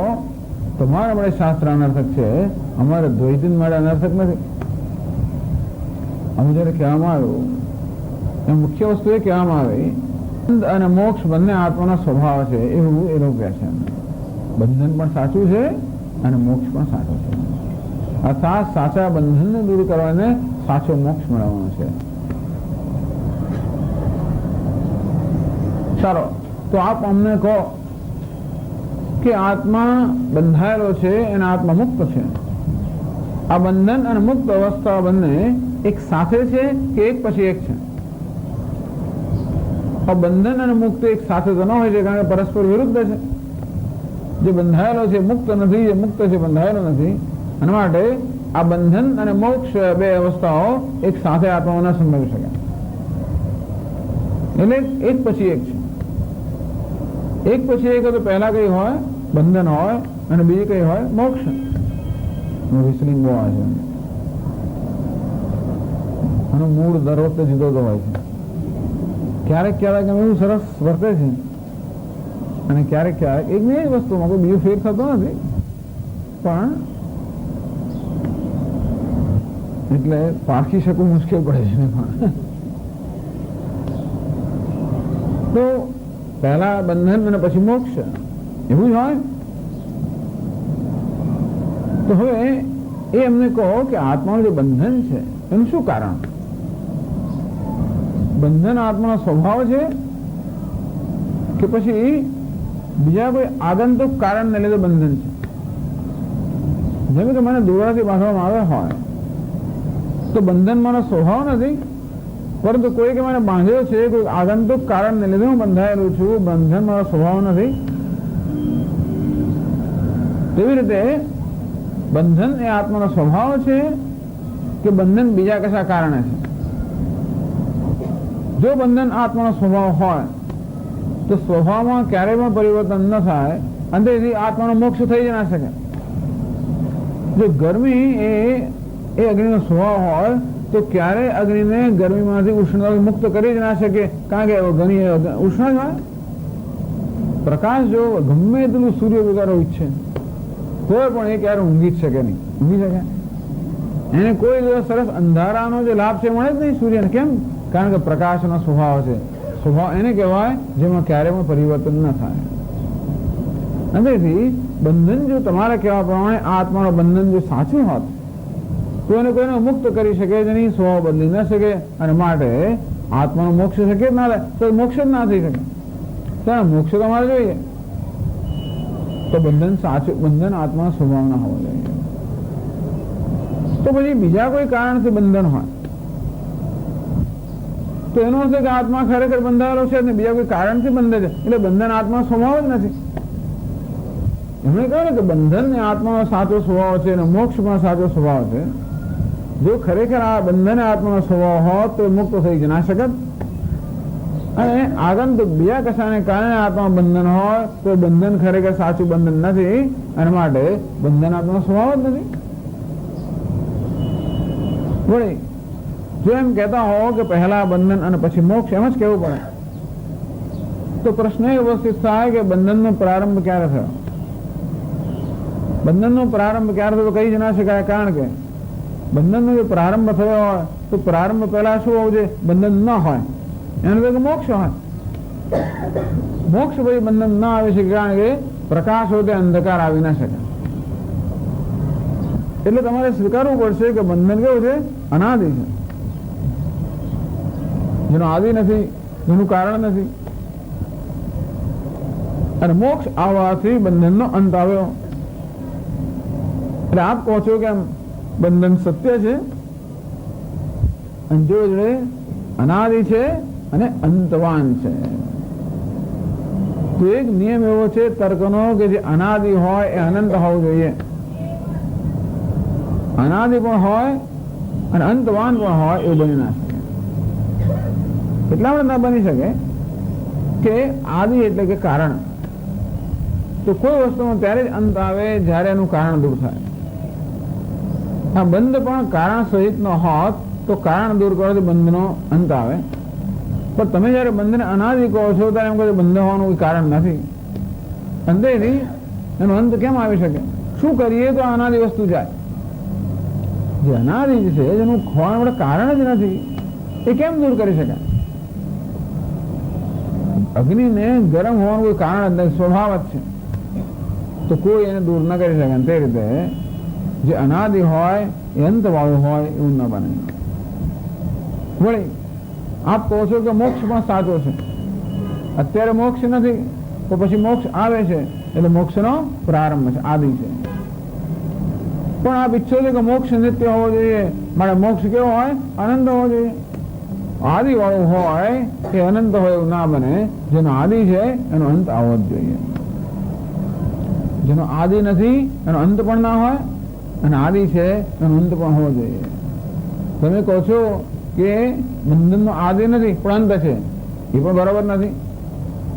તમારા માટે શાસ્ત્ર અનર્થક છે, અમારે દ્વૈતી માટે અનર્થક નથી. આમ જયારે કહેવામાં આવ્યું એમ મુખ્ય વસ્તુ એ કહેવામાં આવી બંધ અને મોક્ષ બંને આત્માનો સ્વભાવ છે એવું એ લોકો કહે છે. બંધન પણ સાચું છે અને મોક્ષ પણ સાચો છે. અર્થાત સાચા બંધનને દૂર કરવાને સાચો મોક્ષ મેળવવાનો છે. ચાલો, તો આપ અમને કહો કે આત્મા બંધાયેલો છે અને આત્મા મુક્ત છે. આ બંધન અને મુક્ત અવસ્થા બંને એક સાથે છે કે એક પછી એક છે? બંધન અને મુક્તિ એક સાથે તો ન હોય છે, કારણ કે પરસ્પર વિરુદ્ધ છે. જે બંધાયેલો છે મુક્ત નથી, જે મુક્ત છે બંધાયેલો નથી. અને માટે આ બંધન અને મોક્ષ બે અવસ્થાઓ એક સાથે આત્મામાં ન સંભવી શકે. એટલે એક પછી એક છે. એક પછી એક તો પહેલા કઈ હોય બંધન હોય અને બીજી કઈ હોય મોક્ષ. વિસલિંગ બહુ આવે છે. એનો મૂળ દર વખતે જુદો જુદો હોય છે. ક્યારેક ક્યારેક એવું સરસ વર્તે છે અને ક્યારેક ક્યારેક એક ને એ વસ્તુમાં કોઈ બીજો ફેર થતો નથી, પણ એટલે પારખી શકવું મુશ્કેલ પડે છે. પણ તો પહેલા બંધન અને પછી મોક્ષ એવું જ હોય. તો હવે એ એમને કહો કે આત્માનું જે બંધન છે એનું શું કારણ? બંધન આત્માનો સ્વભાવ છે કે પછી બીજા કોઈ આગંતુક કારણને લીધે બંધન છે? જેમ કે મને દોરાથી બાંધવામાં આવે હોય તો બંધન મારો સ્વભાવ નથી, પરંતુ કોઈ કે મને બાંધ્યો છે કોઈ આગંતુક કારણને લીધે હું બંધાયેલું છું, બંધન મારો સ્વભાવ નથી. તેવી રીતે બંધન એ આત્માનો સ્વભાવ છે કે બંધન બીજા કશા કારણે છે? જો બંધન આત્માનો સ્વભાવ હોય તો સ્વભાવમાં ક્યારેય પણ પરિવર્તન ન થાય અને તેથી આત્માનો મોક્ષ થઈ જ ના શકે. જો ગરમી એ અગ્નિનો સ્વભાવ હોય તો ક્યારેય અગ્નિને ગરમીમાંથી ઉષ્ણતા મુક્ત કરી જ ના શકે, કારણ કે ઘણી ઉષ્ણ જ હોય. પ્રકાશ જો ગમે એટલું સૂર્ય વગર ઈચ્છે કોઈ પણ એ ક્યારે ઊંઘી જ શકે નહીં. ઊંઘી શકે? એને કોઈ દિવસ સરસ અંધારાનો જે લાભ છે મળે જ નહીં સૂર્યને. કેમ? કારણ કે પ્રકાશનો સ્વભાવ છે. સ્વભાવ એને કહેવાય જેમાં ક્યારે પણ પરિવર્તન ન થાય. તેથી બંધન જો તમારા કહેવા પ્રમાણે આત્માનો બંધન જો સાચું હોત તો એને કોઈને મુક્ત કરી શકે જ નહીં, સ્વભાવ બદલી ન શકે, અને માટે આત્માનો મોક્ષ શક્ય જ ના થાય. તો મોક્ષ જ ના થઈ શકે. ત્યાં મોક્ષ તમારે જોઈએ તો બંધન સાચું, બંધન આત્માનો સ્વભાવ ના હોવો જોઈએ. તો પછી બીજા કોઈ કારણથી બંધન હોય તો એનો અર્થ કે આત્મા ખરેખર બંધાયેલો છે ને બીજા કોઈ કારણથી બંધે છે, એટલે બંધન આત્માનો સ્વભાવ જ નથી. એમણે કહ્યું ને કે બંધન એ આત્માનો સાચો સ્વભાવ છે અને મોક્ષ પણ સાચો સ્વભાવ છે. જો ખરેખર આ બંધન આત્માનો સ્વભાવ હોત તો મુક્ત થઈ જ ના શકત, અને આગંતુક બીજા કશાને કારણે આત્મા બંધન હોય તો બંધન ખરેખર સાચું બંધન નથી, અને માટે બંધન આત્માનો સ્વભાવ જ નથી. વળી જો એમ કહેતા હો કે પહેલા બંધન અને પછી મોક્ષ, એમ જ કહેવું પડે તો પ્રશ્ન એ ઉપસ્થિત થાય કે બંધનનો પ્રારંભ ક્યારે થયો? બંધનનો પ્રારંભ ક્યારે થયો કહી જ ના શકાય, કારણ કે બંધનનો જો પ્રારંભ થયો હોય તો પ્રારંભ પહેલા શું હોવું જોઈએ? બંધન ન હોય, એનો તો મોક્ષ હોય. મોક્ષ પછી બંધન ન આવી શકે, કારણ કે પ્રકાશ હોય તે અંધકાર આવી ના શકે. એટલે તમારે સ્વીકારવું પડશે કે બંધન કેવું છે? અનાદિ છે, જેનો આદિ નથી, જેનું કારણ નથી. અને મોક્ષ આવવાથી બંધનનો અંત આવ્યો. એટલે આપ કહો છો કે બંધન સત્ય છે અને જોડે અનાદિ છે અને અંતવાન છે. તો એક નિયમ એવો છે તર્કનો કે જે અનાદિ હોય એ અનંત હોવું જોઈએ, અનાદિ પણ હોય અને અંતવાન પણ હોય એવું બની ના શકે. એટલા માટે ના બની શકે કે આદિ એટલે કે કારણ. તો કોઈ વસ્તુમાં ત્યારે જ અંત આવે જ્યારે એનું કારણ દૂર થાય. આ બંધ પણ કારણ સહિત નો હોત તો કારણ દૂર કરવાથી બંધનો અંત આવે. પણ તમે જયારે બંધને અનાદિ કહો છો ત્યારે એમ કહો બંધ હોવાનું કોઈ કારણ નથી, અંતેથી એનો અંત કેમ આવી શકે? શું કરીએ તો અનાદિ વસ્તુ જાય? જે અનાદિ છે જેનું ખોવાનું આપણે કારણ જ નથી, એ કેમ દૂર કરી શકાય? અગ્નિને ગરમ હોવાનું કોઈ કારણ જ નથી, સ્વભાવ જ છે, તો કોઈ એને દૂર ન કરી શકે. તે રીતે જે અનાદિ હોય એ અંતવાળું હોય એવું ન બને. વળી આપ કહો છો કે મોક્ષ પણ સાચો છે. અત્યારે મોક્ષ નથી તો પછી મોક્ષ આવે છે એટલે મોક્ષનો પ્રારંભ છે, આદિ છે. પણ આપ ઈચ્છો છો કે મોક્ષ નિત્ય હોવો જોઈએ, માટે મોક્ષ કેવો હોય? અનંત હોવો જોઈએ. આદિ વાળું હોય એ અનંત હોય એવું ના બને. જેનો આદિ છે એનો અંત આવવો જ જોઈએ. જેનો આદિ નથી એનો અંત પણ ના હોય, અને આદિ છે એનો અંત પણ હોવો જોઈએ. તમે કહો છો કે બંધનનો આદિ નથી પણ અંત છે, એ પણ બરાબર નથી.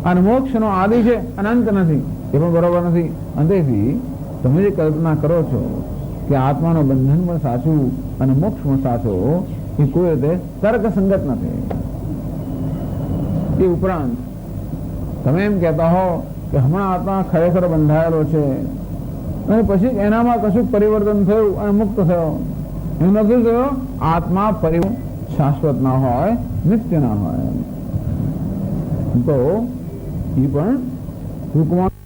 અને મોક્ષનો આદિ છે અને અંત નથી, એ પણ બરાબર નથી. અંતેથી તમે જે કલ્પના કરો છો કે આત્માનો બંધન પણ સાચું અને મોક્ષ પણ સાચો, એ કોઈ રીતે તર્કસંગત નથી. એ ઉપરાંત તમે એમ કહેતા હો કે હમણાં આત્મા ખરેખર બંધાયેલો છે અને પછી એનામાં કશું પરિવર્તન થયું અને મુક્ત થયો, એવું નથી થયો. આત્મા પરિવર્તન શાશ્વત ના હોય, નિત્ય ના હોય. તો એ પણ ટૂંકમાં